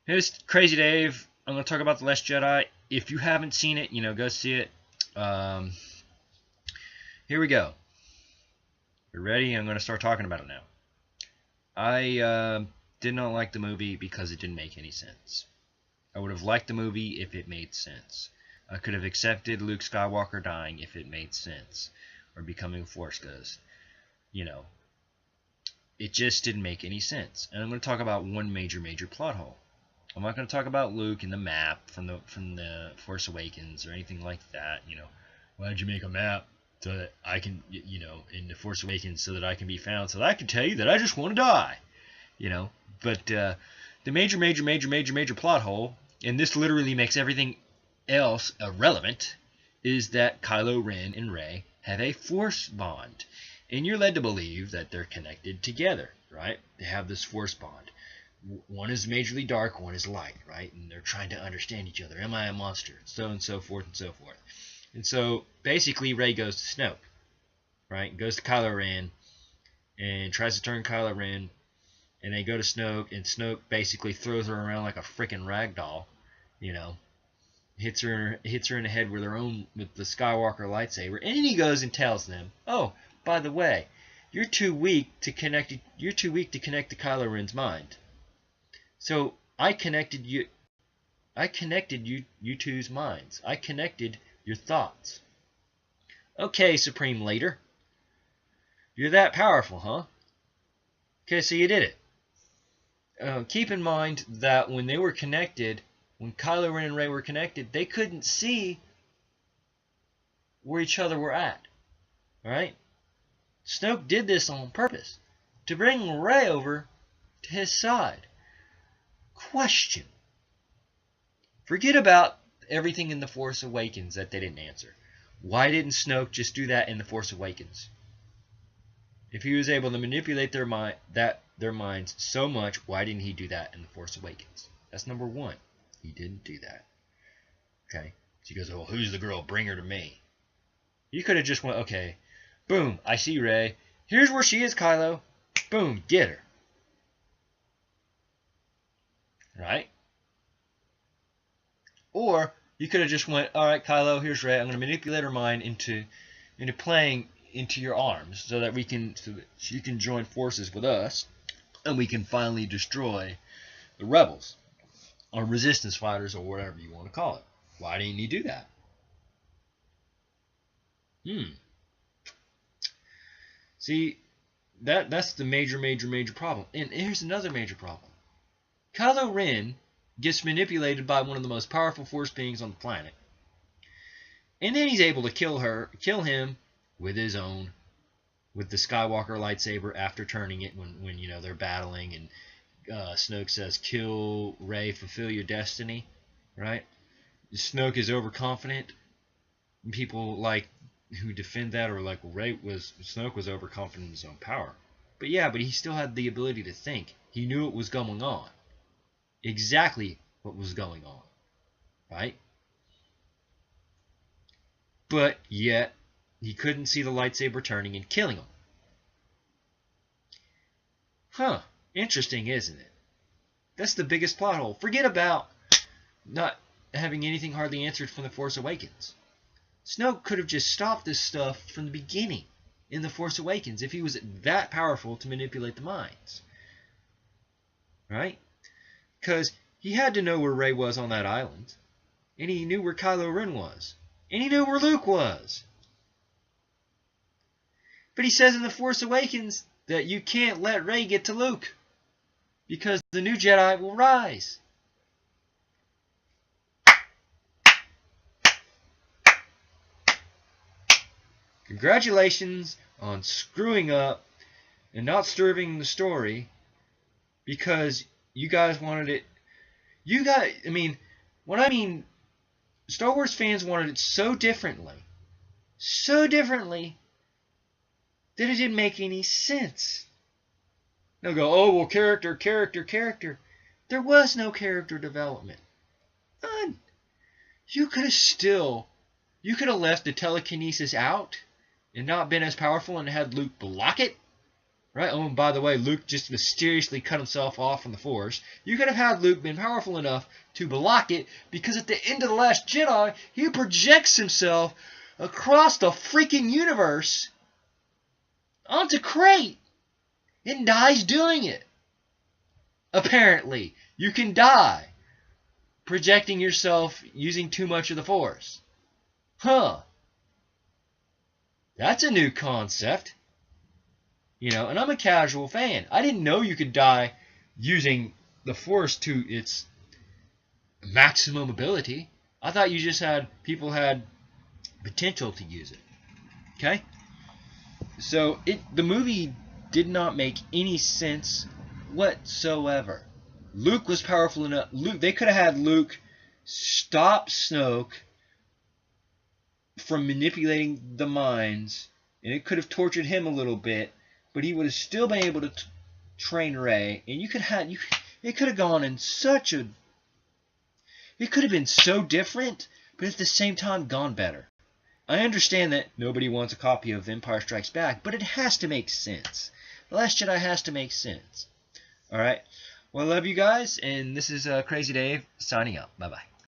Hey, it's Crazy Dave. I'm going to talk about The Last Jedi. If you haven't seen it, go see it. Um, Here we go. You're ready? I'm going to start talking about it now. I did not like the movie because it didn't make any sense. I would have liked the movie if it made sense. I could have accepted Luke Skywalker dying if it made sense, or becoming a Force Ghost. You know, it just didn't make any sense. And I'm going to talk about one major plot hole. I'm not going to talk about Luke and the map from the Force Awakens or anything like that. Why'd you make a map so that I can, in the Force Awakens, so that I can be found, so that I can tell you that I just want to die. But the major plot hole, and this literally makes everything else irrelevant, is that Kylo Ren and Rey have a Force bond, and you're led to believe that they're connected together, right? They have this Force bond. One is majorly dark, one is light, right? And they're trying to understand each other. Am I a monster? So and so forth and so forth. And so basically Rey goes to Snoke, right? Goes to Kylo Ren and tries to turn Kylo Ren, and they go to Snoke, and Snoke basically throws her around like a freaking rag doll, hits her in the head with the Skywalker lightsaber, and then he goes and tells them, "Oh, by the way, you're too weak to connect to Kylo Ren's mind. So I connected you two's minds. I connected your thoughts. Okay, Supreme Leader. You're that powerful, huh? Okay, so you did it. Keep in mind that when they were connected, when Kylo Ren and Rey were connected, they couldn't see where each other were at. Alright? Snoke did this on purpose, to bring Rey over to his side. Question. Forget about everything in The Force Awakens that they didn't answer. Why didn't Snoke just do that in The Force Awakens? If he was able to manipulate their minds so much, why didn't he do that in The Force Awakens? That's number one. He didn't do that. Okay? So he goes, "Well, who's the girl? Bring her to me." You could have just went, "Okay, boom, I see Rey. Here's where she is, Kylo. Boom, get her." Right? Or you could have just went, "All right, Kylo, here's Rey. I'm going to manipulate her mind into playing into your arms so that she can join forces with us, and we can finally destroy the rebels or resistance fighters or whatever you want to call it." Why didn't you do that? See, that's the major problem. And here's another major problem. Kylo Ren gets manipulated by one of the most powerful Force beings on the planet, and then he's able to kill him with the Skywalker lightsaber after turning it when they're battling, and Snoke says, "Kill Rey, fulfill your destiny," right? Snoke is overconfident. People who defend that are like, well, Snoke was overconfident in his own power. But he still had the ability to think. He knew what was going on. Exactly what was going on. Right? But yet, he couldn't see the lightsaber turning and killing him. Huh. Interesting, isn't it? That's the biggest plot hole. Forget about not having anything hardly answered from The Force Awakens. Snoke could have just stopped this stuff from the beginning in The Force Awakens if he was that powerful to manipulate the minds. Right? Because he had to know where Rey was on that island. And he knew where Kylo Ren was. And he knew where Luke was. But he says in The Force Awakens that you can't let Rey get to Luke, because the new Jedi will rise. Congratulations on screwing up and not serving the story, because you guys wanted it. Star Wars fans wanted it so differently that it didn't make any sense. They'll go, "Oh, well, character. There was no character development. None. You could have left the telekinesis out and not been as powerful and had Luke block it. Right? Oh, and by the way, Luke just mysteriously cut himself off from the Force. You could have had Luke been powerful enough to block it, because at the end of The Last Jedi, he projects himself across the freaking universe onto Crate and dies doing it. Apparently, you can die projecting yourself using too much of the Force. Huh. That's a new concept. And I'm a casual fan. I didn't know you could die using the Force to its maximum ability. I thought you just had people had potential to use it. Okay? So the movie did not make any sense whatsoever. Luke was powerful enough. They could have had Luke stop Snoke from manipulating the minds, and it could have tortured him a little bit, but he would have still been able to train Rey, and it could have gone in it could have been so different, but at the same time gone better. I understand that nobody wants a copy of Empire Strikes Back, but it has to make sense. The Last Jedi has to make sense. Alright, well, I love you guys, and this is Crazy Dave signing out. Bye-bye.